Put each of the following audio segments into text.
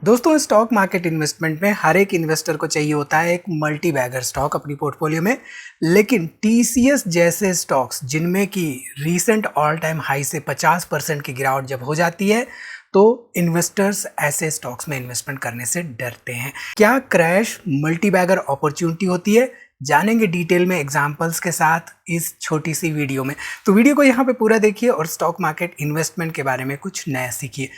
दोस्तों, stock market investment में हर एक इन्वेस्टर को चाहिए होता है एक मल्टी बैगर स्टॉक अपनी पोर्टफोलियो में। लेकिन टीसीएस जैसे स्टॉक्स जिनमें की रीसेंट ऑल टाइम हाई से 50% की गिरावट जब हो जाती है तो इन्वेस्टर्स ऐसे स्टॉक्स में इन्वेस्टमेंट करने से डरते हैं। क्या क्रैश मल्टी बैगर अपॉर्चुनिटी होती है? जानेंगे डिटेल में एग्जांपल्स के साथ इस छोटी सी वीडियो में। तो वीडियो को यहाँ पे पूरा देखिए और स्टॉक मार्केट इन्वेस्टमेंट के बारे में कुछ नया सीखिए।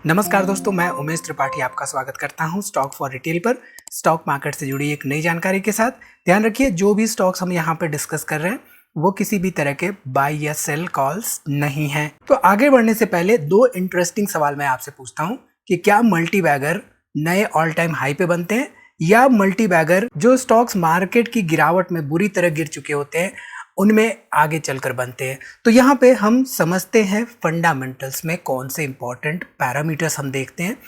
नमस्कार दोस्तों, मैं उमेश त्रिपाठी आपका स्वागत करता हूं स्टॉक फॉर रिटेल पर स्टॉक मार्केट से जुड़ी एक नई जानकारी के साथ। ध्यान रखिए, जो भी स्टॉक्स हम यहां पे डिस्कस कर रहे हैं वो किसी भी तरह के बाय या सेल कॉल्स नहीं हैं। तो आगे बढ़ने से पहले दो इंटरेस्टिंग सवाल मैं आपसे पूछता हूं कि क्या मल्टी बैगर नए ऑल टाइम हाई पे बनते हैं या मल्टी बैगर जो स्टॉक्स मार्केट की गिरावट में बुरी तरह गिर चुके होते हैं उनमें आगे चलकर बनते हैं। तो यहाँ पे हम समझते हैं फंडामेंटल्स में कौन से इंपॉर्टेंट पैरामीटर्स हम देखते हैं।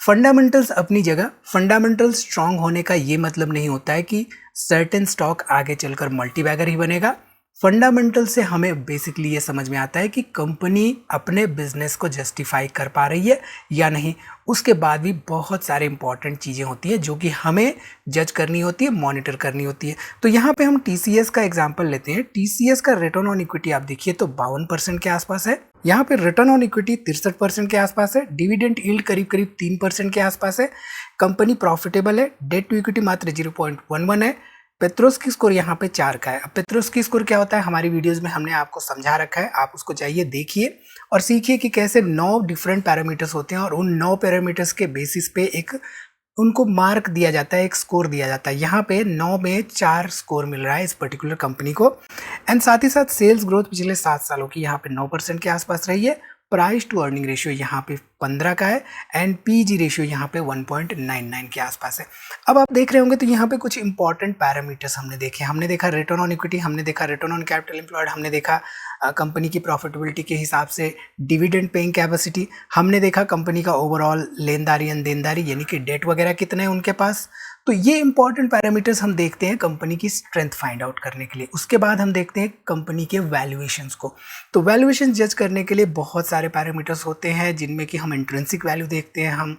फंडामेंटल्स अपनी जगह, फंडामेंटल्स स्ट्रांग होने का ये मतलब नहीं होता है कि सर्टेन स्टॉक आगे चलकर मल्टी बैगर ही बनेगा। फंडामेंटल से हमें बेसिकली ये समझ में आता है कि कंपनी अपने बिजनेस को जस्टिफाई कर पा रही है या नहीं। उसके बाद भी बहुत सारे इंपॉर्टेंट चीज़ें होती हैं जो कि हमें जज करनी होती है, मॉनिटर करनी होती है। तो यहाँ पे हम टीसीएस का एग्जांपल लेते हैं। टीसीएस का रिटर्न ऑन इक्विटी आप देखिए तो 52% के आसपास है। यहाँ पे रिटर्न ऑन इक्विटी 63% के आसपास है। डिविडेंड यील्ड करीब करीब 3% के आसपास है। कंपनी प्रॉफिटेबल है। डेट टू इक्विटी मात्र 0.11 है। पेट्रोस्की स्कोर यहाँ पे 4 का है। अब पेट्रोस्की स्कोर क्या होता है हमारी वीडियोस में हमने आपको समझा रखा है, आप उसको जाइए देखिए और सीखिए कि कैसे 9 डिफरेंट पैरामीटर्स होते हैं और उन 9 पैरामीटर्स के बेसिस पे एक उनको मार्क दिया जाता है, एक स्कोर दिया जाता है। यहाँ पे 9 में 4 स्कोर मिल रहा है इस पर्टिकुलर कंपनी को। एंड साथ ही साथ सेल्स ग्रोथ पिछले 7 सालों की यहाँ पे 9% के आसपास रही है। प्राइस टू अर्निंग रेशियो यहाँ पे 15 का है एंड पीजी रेशियो यहाँ पे 1.99 के आसपास है। अब आप देख रहे होंगे तो यहाँ पे कुछ इंपॉर्टेंट पैरामीटर्स हमने देखे। हमने देखा रिटर्न ऑन इक्विटी, हमने देखा रिटर्न ऑन कैपिटल एम्प्लॉयड, हमने देखा कंपनी की प्रॉफिटेबिलिटी के हिसाब से डिविडेंड पेइंग कैपेसिटी, हमने देखा कंपनी का ओवरऑल लेनदारी एंड देनदारी यानी कि डेट वगैरह कितने हैं उनके पास। तो ये इंपॉर्टेंट पैरामीटर्स हम देखते हैं कंपनी की स्ट्रेंथ फाइंड आउट करने के लिए। उसके बाद हम देखते हैं कंपनी के वैल्यूएशंस को। तो वैल्यूएशन जज करने के लिए बहुत सारे पैरामीटर्स होते हैं जिनमें कि हम इंट्रिंसिक वैल्यू देखते हैं, हम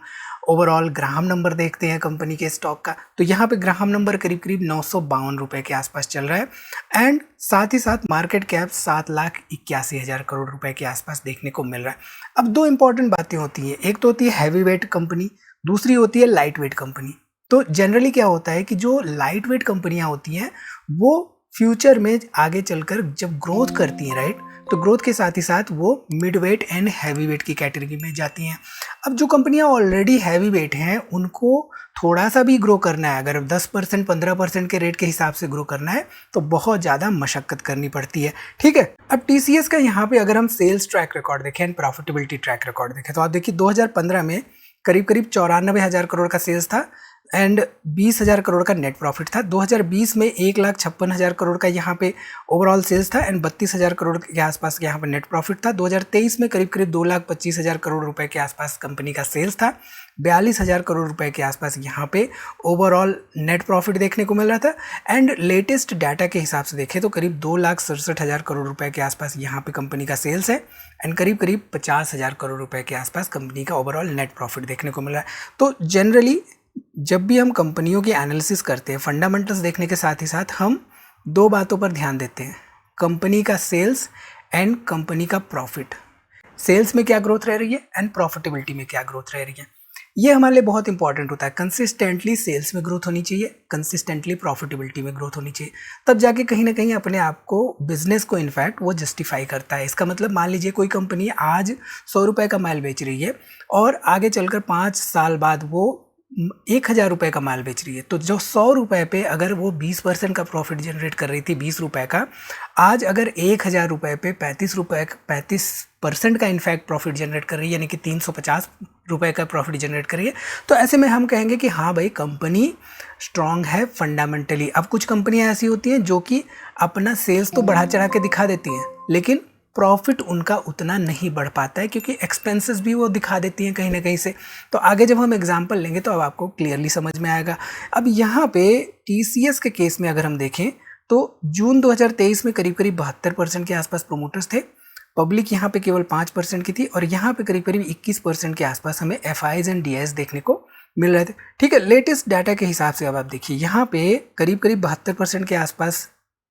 ओवरऑल ग्राहम नंबर देखते हैं कंपनी के स्टॉक का। तो यहाँ पे ग्राहम नंबर करीब करीब 952 रुपए के आसपास चल रहा है एंड साथ ही साथ मार्केट कैप 7,81,000 करोड़ रुपए के आसपास देखने को मिल रहा है। अब दो इंपॉर्टेंट बातें होती हैं, एक तो होती है हैवी वेट कंपनी, दूसरी होती है लाइट वेट कंपनी। तो जनरली क्या होता है कि जो लाइट वेट कंपनियां होती हैं वो फ्यूचर में आगे चलकर जब ग्रोथ करती हैं, राइट, तो ग्रोथ के साथ ही साथ वो mid weight and heavy weight की कैटेगरी में जाती हैं। अब जो कंपनियां ऑलरेडी हैवी वेट हैं उनको थोड़ा सा भी ग्रो करना है, अगर 10% 15% के रेट के हिसाब से ग्रो करना है तो बहुत ज़्यादा मशक्कत करनी पड़ती है। ठीक है, अब टीसीएस का यहाँ पे अगर हम सेल्स ट्रैक रिकॉर्ड देखें एंड प्रॉफिटेबिलिटी ट्रैक रिकॉर्ड देखें तो आप देखिए 2015 में करीब करीब 94,000 करोड़ का सेल्स था एंड 20,000 करोड़ का नेट प्रॉफिट था। 2020 में 1,56,000 करोड़ का यहाँ पे ओवरऑल सेल्स था एंड 32,000 करोड़ के आसपास यहाँ पे नेट प्रॉफिट था। 2023 में करीब करीब 2,25,000 करोड़ रुपए के आसपास कंपनी का सेल्स था। 42,000 करोड़ रुपए के आसपास यहाँ पे ओवरऑल नेट प्रॉफिट देखने को मिल रहा था एंड लेटेस्ट डाटा के हिसाब से देखें तो करीब 2,67,000 करोड़ रुपए के आसपास यहाँ पे कंपनी का सेल्स है एंड करीब करीब 50,000 करोड़ रुपए के आसपास कंपनी का ओवरऑल नेट प्रॉफिट देखने को मिल रहा है। तो जनरली जब भी हम कंपनियों की एनालिसिस करते हैं फंडामेंटल्स देखने के साथ ही साथ हम दो बातों पर ध्यान देते हैं, कंपनी का सेल्स एंड कंपनी का प्रॉफिट। सेल्स में क्या ग्रोथ रह रही है एंड प्रॉफिटेबिलिटी में क्या ग्रोथ रह रही है, ये हमारे लिए बहुत इंपॉर्टेंट होता है। कंसिस्टेंटली सेल्स में ग्रोथ होनी चाहिए, कंसिस्टेंटली प्रॉफिटेबिलिटी में ग्रोथ होनी चाहिए, तब जाके कहीं ना कहीं अपने आप को, बिजनेस को इनफैक्ट वो जस्टिफाई करता है। इसका मतलब मान लीजिए कोई कंपनी आज 100 रुपये का माल बेच रही है और आगे चलकर 5 साल बाद वो 1,000 रुपये का माल बेच रही है, तो जो 100 रुपये पे अगर वो 20% का प्रॉफिट जनरेट कर रही थी 20 रुपये का, आज अगर 1,000 रुपये पे 35% का इनफैक्ट प्रॉफिट जनरेट कर रही है यानी कि 350 रुपये का प्रॉफिट जनरेट कर रही है, तो ऐसे में हम कहेंगे कि हाँ भाई कंपनी स्ट्रांग है फंडामेंटली। अब कुछ कंपनियां ऐसी होती हैं जो कि अपना सेल्स तो बढ़ा चढ़ा के दिखा देती हैं लेकिन प्रॉफिट उनका उतना नहीं बढ़ पाता है क्योंकि एक्सपेंसेस भी वो दिखा देती हैं कहीं ना कहीं से। तो आगे जब हम एग्जांपल लेंगे तो अब आपको क्लियरली समझ में आएगा। अब यहाँ पे टीसीएस के केस में अगर हम देखें तो जून 2023 में करीब करीब 72% के आसपास प्रोमोटर्स थे, पब्लिक यहाँ पे केवल 5% की थी और यहाँ पे करीब करीब 21% के आसपास हमें FIs एंड DIs देखने को मिल रहे थे। ठीक है, लेटेस्ट डाटा के हिसाब से अब आप देखिए यहाँ पे करीब करीब 72% के आसपास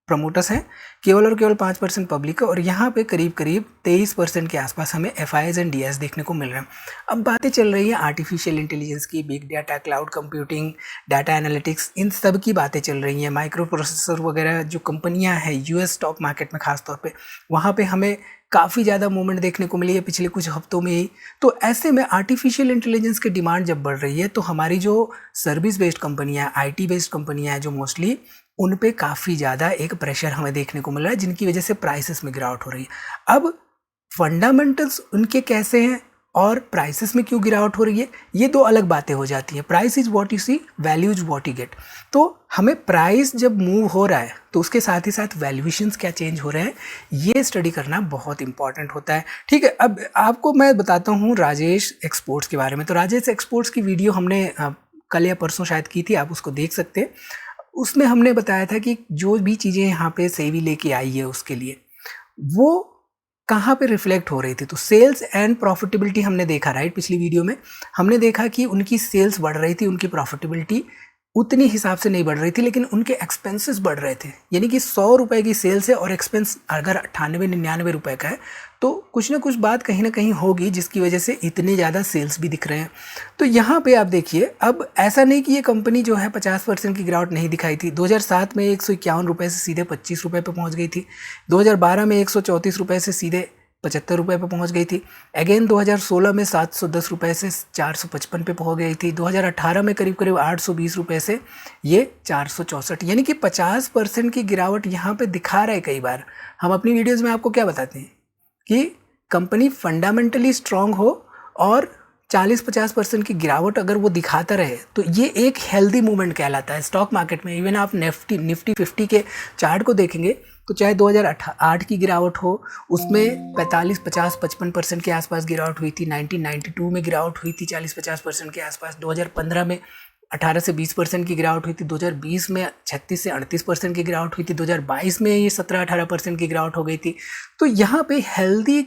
प्रमोटर्स हैं, केवल और केवल 5% पब्लिक है और यहाँ पे करीब करीब 23% के आसपास हमें FIs एंड DIs देखने को मिल रहे हैं। अब बातें चल रही हैं आर्टिफिशियल इंटेलिजेंस की, big data, cloud computing, data analytics, इन सब की बातें चल रही हैं। माइक्रो प्रोसेसर वगैरह जो कंपनियां हैं US स्टॉक मार्केट में खासतौर पे, वहाँ पे हमें काफ़ी ज़्यादा मूवमेंट देखने को मिली है पिछले कुछ हफ्तों में ही। तो ऐसे में आर्टिफिशियल इंटेलिजेंस की डिमांड जब बढ़ रही है तो हमारी जो सर्विस बेस्ड कंपनियाँ, IT बेस्ड कंपनियाँ हैं जो मोस्टली, उन पे काफ़ी ज़्यादा एक प्रेशर हमें देखने को मिल रहा है, जिनकी वजह से प्राइसेस में गिरावट हो रही है। अब फंडामेंटल्स उनके कैसे हैं और प्राइसेस में क्यों गिरावट हो रही है, ये दो अलग बातें हो जाती हैं। Price is what you see, value is what you get. तो हमें प्राइस जब मूव हो रहा है तो उसके साथ ही साथ वैल्यूएशंस क्या चेंज हो रहे हैं, ये स्टडी करना बहुत इंपॉर्टेंट होता है। ठीक है, अब आपको मैं बताता हूँ राजेश एक्सपोर्ट्स के बारे में। तो राजेश एक्सपोर्ट्स की वीडियो हमने कल या परसों शायद की थी, आप उसको देख सकते हैं। उसमें हमने बताया था कि जो भी चीज़ें यहाँ पे सेवी लेके आई है उसके लिए वो कहाँ पे रिफ्लेक्ट हो रही थी। तो सेल्स एंड प्रॉफिटेबिलिटी हमने देखा, राइट, पिछली वीडियो में हमने देखा कि उनकी सेल्स बढ़ रही थी, उनकी प्रॉफिटेबिलिटी उतनी हिसाब से नहीं बढ़ रही थी, लेकिन उनके एक्सपेंसेस बढ़ रहे थे। यानी कि 100 रुपये की सेल्स है और एक्सपेंस अगर 98-99 रुपये का है तो कुछ ना कुछ बात कहीं ना कहीं होगी जिसकी वजह से इतने ज़्यादा सेल्स भी दिख रहे हैं। तो यहाँ पे आप देखिए, अब ऐसा नहीं कि ये कंपनी जो है 50% की गिरावट नहीं दिखाई थी। 2007 में 151 रुपये से सीधे 25 रुपये पर पहुँच गई थी। 2012 में 134 रुपये से सीधे 75 रुपये पे पहुंच गई थी। अगेन 2016 में 710 रुपये से 455 पे पहुंच गई थी। 2018 में करीब करीब 820 रुपये से ये 464, यानी कि 50% की गिरावट यहाँ पे दिखा रहा है। कई बार हम अपनी वीडियोस में आपको क्या बताते हैं कि कंपनी फंडामेंटली स्ट्रांग हो और 40-50% की गिरावट अगर वो दिखाता रहे तो ये एक हेल्दी मूवमेंट कहलाता है स्टॉक मार्केट में। इवन आप निफ्टी 50 के चार्ट को देखेंगे तो चाहे 2008 की गिरावट हो, उसमें 45, 50, 55% के आसपास गिरावट हुई थी। 1992 में गिरावट हुई थी 40-50% के आसपास। 2015 में 18 से 20% की गिरावट हुई थी। 2020 में 36 से 38% की गिरावट हुई थी। 2022 में ये 17-18% की गिरावट हो गई थी। तो यहाँ पे हेल्दी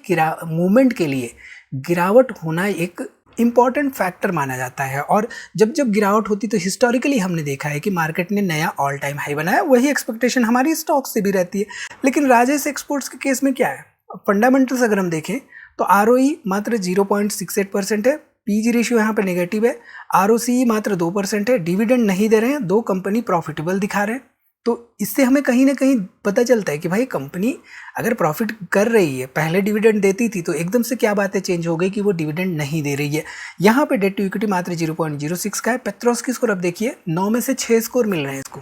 मूवमेंट के लिए गिरावट होना एक इम्पॉर्टेंट फैक्टर माना जाता है। और जब जब गिरावट होती तो हिस्टोरिकली हमने देखा है कि मार्केट ने नया ऑल टाइम हाई बनाया। वही एक्सपेक्टेशन हमारी स्टॉक से भी रहती है। लेकिन राजेश एक्सपोर्ट्स के केस में क्या है, फंडामेंटल्स अगर हम देखें तो ROE मात्र 0.68% है, PG रेशियो यहाँ पे नेगेटिव है, ROCE मात्र 2% है, डिविडेंड नहीं दे रहे हैं, दो कंपनी प्रॉफिटेबल दिखा रहे हैं। तो इससे हमें कहीं ना कहीं पता चलता है कि भाई कंपनी अगर प्रॉफिट कर रही है, पहले डिविडेंड देती थी तो एकदम से क्या बातें चेंज हो गई कि वो डिविडेंड नहीं दे रही है। यहाँ पे डेट टू इक्विटी मात्र 0.06 का है। पेट्रोस की स्कोर अब देखिए 9 में से 6 स्कोर मिल रहे हैं इसको।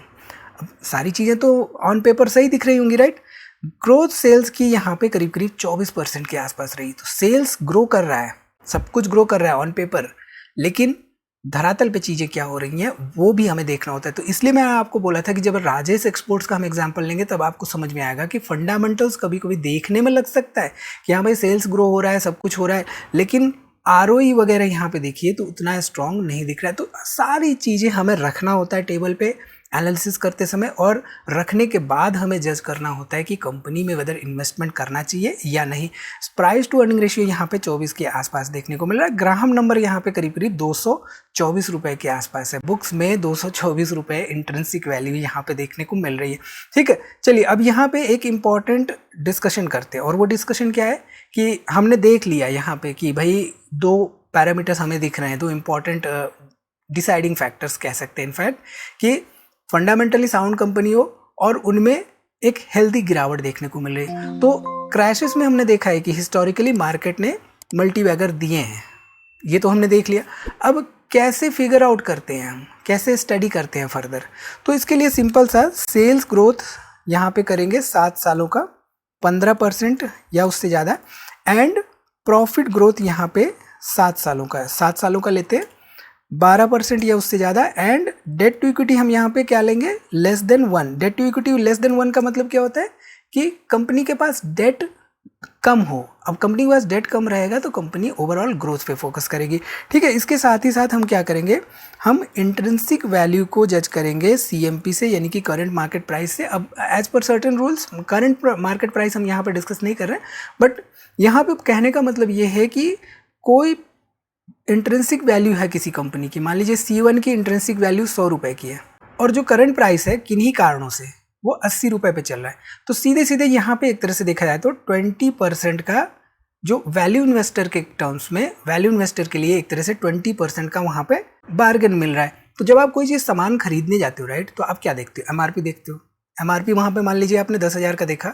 अब सारी चीज़ें तो ऑन पेपर सही दिख रही होंगी, राइट। ग्रोथ सेल्स की यहाँ पे करीब करीब 24% के आसपास रही। तो सेल्स ग्रो कर रहा है, सब कुछ ग्रो कर रहा है ऑन पेपर, लेकिन धरातल पे चीज़ें क्या हो रही हैं वो भी हमें देखना होता है। तो इसलिए मैं आपको बोला था कि जब राजेश एक्सपोर्ट्स का हम एग्जांपल लेंगे तब आपको समझ में आएगा कि फंडामेंटल्स कभी कभी देखने में लग सकता है कि हाँ भाई सेल्स ग्रो हो रहा है, सब कुछ हो रहा है, लेकिन ROE वगैरह यहाँ पे देखिए तो उतना स्ट्रांग नहीं दिख रहा है। तो सारी चीज़ें हमें रखना होता है टेबल पे एनालिसिस करते समय, और रखने के बाद हमें जज करना होता है कि कंपनी में वेदर इन्वेस्टमेंट करना चाहिए या नहीं। प्राइस टू अर्निंग रेशियो यहाँ पे 24 के आसपास देखने को मिल रहा है। ग्राहम नंबर यहाँ पे करीब करीब 224 रुपये के आसपास है। बुक्स में 224 रुपये इंट्रिंसिक वैल्यू यहाँ पे देखने को मिल रही है। ठीक है, चलिए अब यहाँ पे एक इम्पॉर्टेंट डिस्कशन करते हैं, और वो डिस्कशन क्या है कि हमने देख लिया यहाँ पे कि भाई दो पैरामीटर्स हमें दिख रहे हैं, दो इम्पॉर्टेंट डिसाइडिंग फैक्टर्स कह सकते हैं इनफैक्ट, कि फंडामेंटली साउंड कंपनी हो और उनमें एक हेल्दी गिरावट देखने को मिल रही। तो क्रैशेस में हमने देखा है कि हिस्टोरिकली मार्केट ने मल्टीबैगर दिए हैं, ये तो हमने देख लिया। अब कैसे फिगर आउट करते हैं हम, कैसे स्टडी करते हैं फर्दर, तो इसके लिए सिंपल सा सेल्स ग्रोथ यहाँ पे करेंगे 7 सालों का 15% या उससे ज़्यादा, एंड प्रॉफिट ग्रोथ यहाँ पे 7 सालों का है, 7 सालों का लेते हैं 12% या उससे ज़्यादा, एंड डेट टू इक्विटी हम यहाँ पे क्या लेंगे, less than 1। Debt to equity less than 1 का मतलब क्या होता है कि कंपनी के पास डेट कम हो। अब कंपनी के पास डेट कम रहेगा तो कंपनी ओवरऑल ग्रोथ पे फोकस करेगी। ठीक है, इसके साथ ही साथ हम क्या करेंगे, हम इंट्रिंसिक वैल्यू को जज करेंगे सीएमपी से, यानी कि करंट मार्केट प्राइस से। अब as per certain rules current market price हम यहाँ पर डिस्कस नहीं कर रहे हैं, बट यहाँ पे कहने का मतलब ये है कि कोई इंट्रिंसिक वैल्यू है किसी कंपनी की, मान लीजिए C1 की इंट्रिंसिक वैल्यू 100 रुपये की है और जो करंट प्राइस है किन्हीं कारणों से वो 80 रुपये पे चल रहा है, तो सीधे सीधे यहाँ पे एक तरह से देखा जाए तो 20% का जो वैल्यू इन्वेस्टर के टर्म्स में, वैल्यू इन्वेस्टर के लिए एक तरह से 20% का वहाँ पे बार्गेन मिल रहा है। तो जब आप कोई चीज़ सामान खरीदने जाते हो राइट, तो आप क्या देखते हो, एमआरपी देखते हो। एमआरपी वहाँ पे मान लीजिए आपने 10,000 का देखा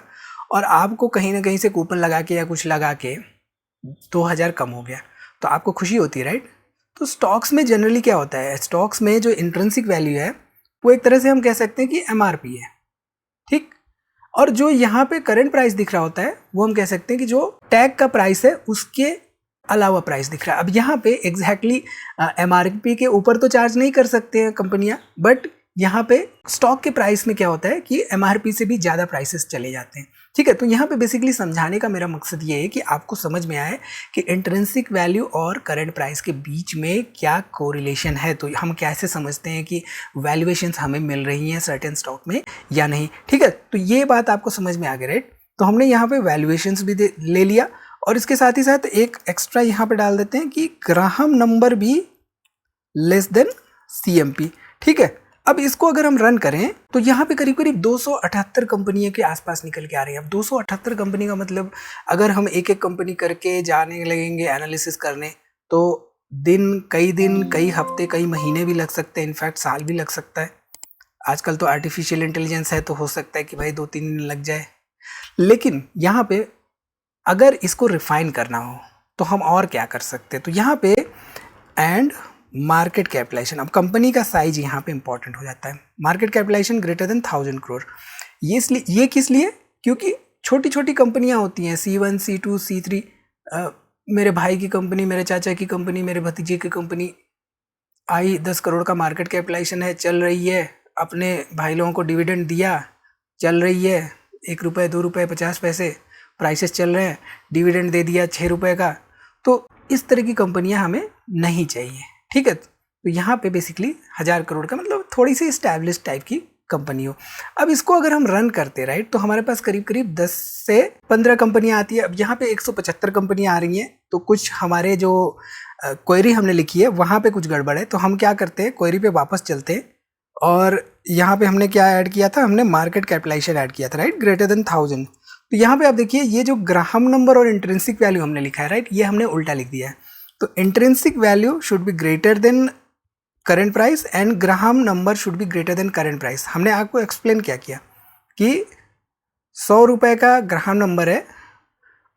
और आपको कहीं ना कहीं से कूपन लगा के या कुछ लगा के 2,000 कम हो गया, तो आपको खुशी होती है राइट। तो स्टॉक्स में जनरली क्या होता है, स्टॉक्स में जो इंट्रिंसिक वैल्यू है वो एक तरह से हम कह सकते हैं कि एमआरपी है, ठीक। और जो यहाँ पे करंट प्राइस दिख रहा होता है वो हम कह सकते हैं कि जो टैग का प्राइस है उसके अलावा प्राइस दिख रहा है। अब यहाँ पे एग्जैक्टली एमआरपी के ऊपर तो चार्ज नहीं कर सकते हैं कंपनियां, बट यहाँ पे स्टॉक के प्राइस में क्या होता है कि एमआरपी से भी ज़्यादा प्राइसेस चले जाते हैं। ठीक है, तो यहाँ पे बेसिकली समझाने का मेरा मकसद ये है कि आपको समझ में आए कि इंट्रिंसिक वैल्यू और करंट प्राइस के बीच में क्या कोरिलेशन है, तो हम कैसे समझते हैं कि वैल्यूएशंस हमें मिल रही हैं सर्टेन स्टॉक में या नहीं। ठीक है, तो ये बात आपको समझ में आ गई राइट। तो हमने यहाँ पे वैल्यूएशंस भी ले लिया और इसके साथ ही साथ एक एक्स्ट्रा यहाँ पे डाल देते हैं कि ग्राहम नंबर भी लेस देन CMP। ठीक है, अब इसको अगर हम रन करें तो यहाँ पे करीब करीब 278 कंपनियों के आसपास निकल के आ रही है। अब 278 कंपनी का मतलब अगर हम एक एक कंपनी करके जाने लगेंगे एनालिसिस करने तो दिन कई हफ्ते कई महीने भी लग सकते हैं, इनफैक्ट साल भी लग सकता है। आजकल तो आर्टिफिशियल इंटेलिजेंस है तो हो सकता है कि भाई 2-3 दिन लग जाए। लेकिन यहाँ पे अगर इसको रिफाइन करना हो तो हम और क्या कर सकते हैं, तो यहाँ पे एंड मार्केट कैपिटलाइजेशन, अब कंपनी का साइज यहाँ पे इंपॉर्टेंट हो जाता है। Market capitalization greater than 1000 crore, ये किस लिए, क्योंकि छोटी छोटी कंपनियां होती हैं C1 C2 C3, मेरे भाई की कंपनी, मेरे चाचा की कंपनी, मेरे भतीजे की कंपनी आई 10 करोड़ का मार्केट कैपिटलाइजेशन है, चल रही है, अपने भाई लोगों को डिविडेंड दिया, चल रही है, 1 रुपये 2 रुपये 50 पैसे प्राइसेस चल रहे हैं, डिविडेंड दे दिया 6 रुपये का। तो इस तरह की कंपनियां हमें नहीं चाहिए। ठीक है, तो यहाँ पे बेसिकली 1000 करोड़ का मतलब थोड़ी सी इस्टेब्लिश टाइप की कंपनी हो। अब इसको अगर हम रन करते राइट तो हमारे पास करीब करीब 10 से 15 कंपनियां आती है। अब यहाँ पे 175 कंपनियां आ रही हैं, तो कुछ हमारे जो क्वेरी हमने लिखी है वहाँ पे कुछ गड़बड़ है। तो हम क्या करते हैं, क्वेरी पे वापस चलते हैं और यहाँ पे हमने क्या ऐड किया था, हमने मार्केट कैपिटलाइजेशन ऐड किया था राइट, ग्रेटर देन 1000। तो यहाँ पे आप देखिए ये जो ग्राहम नंबर और इंट्रिंसिक वैल्यू हमने लिखा है राइट, ये हमने उल्टा लिख दिया है। तो intrinsic value should be greater than current price and Graham number should be greater than current price. हमने आपको एक्सप्लेन क्या किया कि 100 रुपये का ग्राहम नंबर है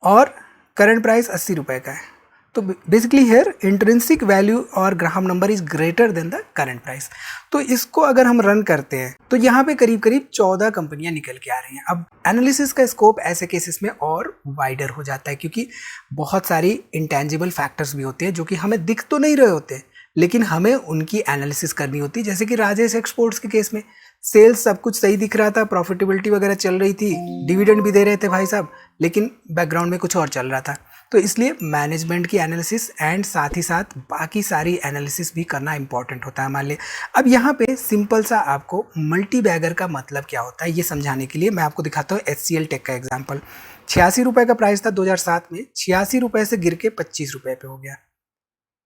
और करंट प्राइस 80 रुपये का है। तो बेसिकली हियर इंट्रिंसिक वैल्यू और Graham number is greater than the current price. तो इसको अगर हम रन करते हैं तो यहाँ पे करीब करीब 14 कंपनियां निकल के आ रही हैं। अब एनालिसिस का स्कोप ऐसे केसेस में और वाइडर हो जाता है, क्योंकि बहुत सारी इंटेंजिबल फैक्टर्स भी होते हैं जो कि हमें दिख तो नहीं रहे होते लेकिन हमें उनकी एनालिसिस करनी होती है। जैसे कि राजेश एक्सपोर्ट्स के केस में सेल्स सब कुछ सही दिख रहा था, प्रॉफिटेबिलिटी वगैरह चल रही थी, डिविडेंड भी दे रहे थे भाई साहब, लेकिन बैकग्राउंड में कुछ और चल रहा था। तो इसलिए मैनेजमेंट की एनालिसिस एंड साथ ही साथ बाकी सारी एनालिसिस भी करना इंपॉर्टेंट होता है हमारे लिए। अब यहाँ पे सिंपल सा आपको मल्टी बैगर का मतलब क्या होता है ये समझाने के लिए मैं आपको दिखाता हूँ HCL टेक का एग्जाम्पल। 86 रुपये का प्राइस था 2007 में, 86 रुपये से गिर के 25 रुपये पे हो गया।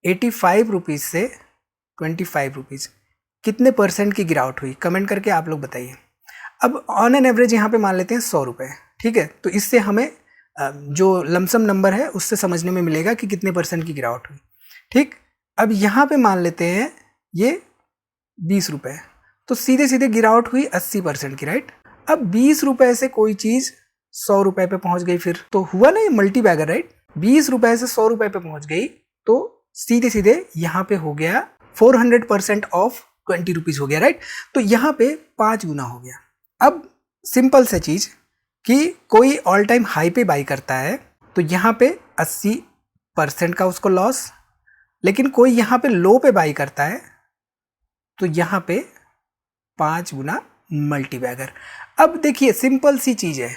85 रुपीज़ से 25 रुपीज़, कितने परसेंट की गिरावट हुई, कमेंट करके आप लोग बताइए। अब ऑन एन एवरेज यहाँ पे मान लेते हैं 100 रुपये, ठीक है। तो इससे हमें जो लमसम नंबर है उससे समझने में मिलेगा कि कितने परसेंट की गिरावट हुई, ठीक। अब यहाँ पे मान लेते हैं ये 20 रुपये, तो सीधे सीधे गिरावट हुई 80% की, राइट। अब 20 रुपये से कोई चीज़ 100 रुपये पे पहुँच गई, फिर तो हुआ ना ये मल्टी बैगर, राइट। 20 रुपये से 100 रुपये पे पहुँच गई तो सीधे सीधे यहाँ पे हो गया 400% ऑफ 20 रुपीज़ हो गया, राइट। तो यहाँ पे 5 गुना हो गया। अब सिंपल सा चीज़ कि कोई ऑल टाइम हाई पे बाई करता है तो यहाँ पे 80% का उसको लॉस, लेकिन कोई यहाँ पे लो पे बाई करता है तो यहाँ पे 5 गुना मल्टी बैगर। अब देखिए सिंपल सी चीज़ है,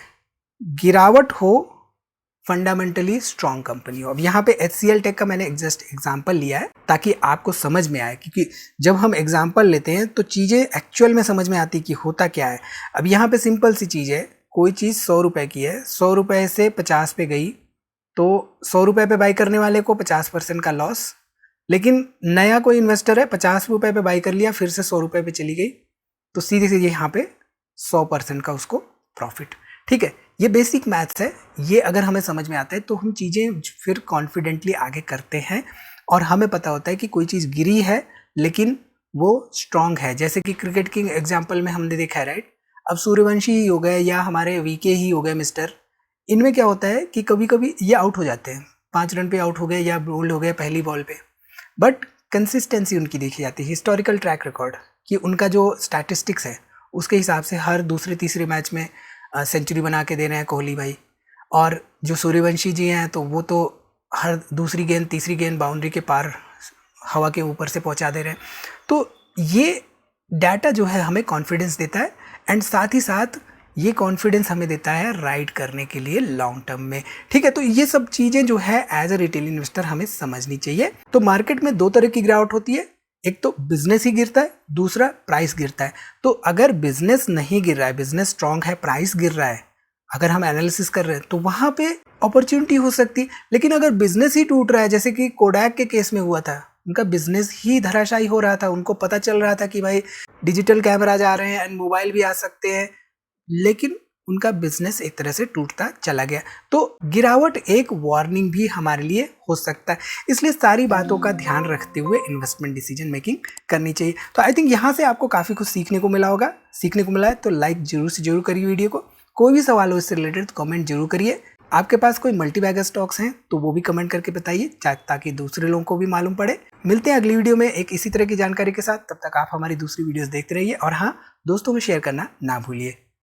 गिरावट हो फंडामेंटली स्ट्रॉन्ग कंपनी हो। अब यहाँ पे HCL टेक का मैंने जस्ट एग्जांपल लिया है ताकि आपको समझ में आए, क्योंकि जब हम एग्जांपल लेते हैं तो चीज़ें एक्चुअल में समझ में आती कि होता क्या है। अब यहाँ पे सिंपल सी चीज़ है, कोई चीज़ 100 रुपये की है, 100 रुपये से 50 पे गई तो 100 रुपये पे बाई करने वाले को 50% का लॉस, लेकिन नया कोई इन्वेस्टर है 50 रुपये पे बाई कर लिया, फिर से 100 रुपये पे चली गई, तो सीधे सीधे यहाँ पे 100% का उसको प्रॉफिट। ठीक है, ये बेसिक मैथ्स है, ये अगर हमें समझ में आता है तो हम चीज़ें फिर कॉन्फिडेंटली आगे करते हैं और हमें पता होता है कि कोई चीज़ गिरी है लेकिन वो स्ट्रांग है। जैसे कि क्रिकेट के एग्जाम्पल में हमने देखा है, राइट। अब सूर्यवंशी ही हो गए या हमारे VK ही हो गए मिस्टर, इनमें क्या होता है कि कभी कभी ये आउट हो जाते हैं, 5 रन पे आउट हो गए या बोल्ड हो गए पहली बॉल पे, बट कंसिस्टेंसी उनकी देखी जाती है, हिस्टोरिकल ट्रैक रिकॉर्ड कि उनका जो स्टैटिस्टिक्स है उसके हिसाब से हर दूसरे तीसरे मैच में सेंचुरी बना के दे रहे हैं कोहली भाई। और जो सूर्यवंशी जी हैं तो वो तो हर दूसरी गेंद तीसरी गेंद बाउंड्री के पार हवा के ऊपर से पहुंचा दे रहे हैं। तो ये डाटा जो है हमें कॉन्फिडेंस देता है, एंड साथ ही साथ ये कॉन्फिडेंस हमें देता है राइड करने के लिए लॉन्ग टर्म में। ठीक है, तो ये सब चीज़ें जो है एज अ रिटेल इन्वेस्टर हमें समझनी चाहिए। तो मार्केट में 2 तरह की गिरावट होती है, एक तो बिजनेस ही गिरता है, दूसरा प्राइस गिरता है। तो अगर बिजनेस नहीं गिर रहा है, बिजनेस स्ट्रांग है, प्राइस गिर रहा है, अगर हम एनालिसिस कर रहे हैं तो वहाँ पे अपॉर्चुनिटी हो सकती है। लेकिन अगर बिजनेस ही टूट रहा है, जैसे कि कोडैक के केस में हुआ था, उनका बिजनेस ही धराशायी हो रहा था, उनको पता चल रहा था कि भाई डिजिटल कैमरा आ रहे हैं एंड मोबाइल भी आ सकते हैं, लेकिन उनका बिजनेस एक तरह से टूटता चला गया। तो गिरावट एक वार्निंग भी हमारे लिए हो सकता है, इसलिए सारी बातों का ध्यान रखते हुए इन्वेस्टमेंट डिसीजन मेकिंग करनी चाहिए। तो आई थिंक यहाँ से आपको काफ़ी कुछ सीखने को मिला होगा। सीखने को मिला है तो लाइक जरूर से जरूर करिए वीडियो को। कोई भी सवाल हो इससे रिलेटेड तो कमेंट जरूर करिए। आपके पास कोई मल्टीबैगर स्टॉक्स हैं तो वो भी कमेंट करके बताइए, ताकि दूसरे लोगों को भी मालूम पड़े। मिलते हैं अगली वीडियो में एक इसी तरह की जानकारी के साथ। तब तक आप हमारी दूसरी वीडियोस देखते रहिए और हाँ, दोस्तों में शेयर करना ना भूलिए।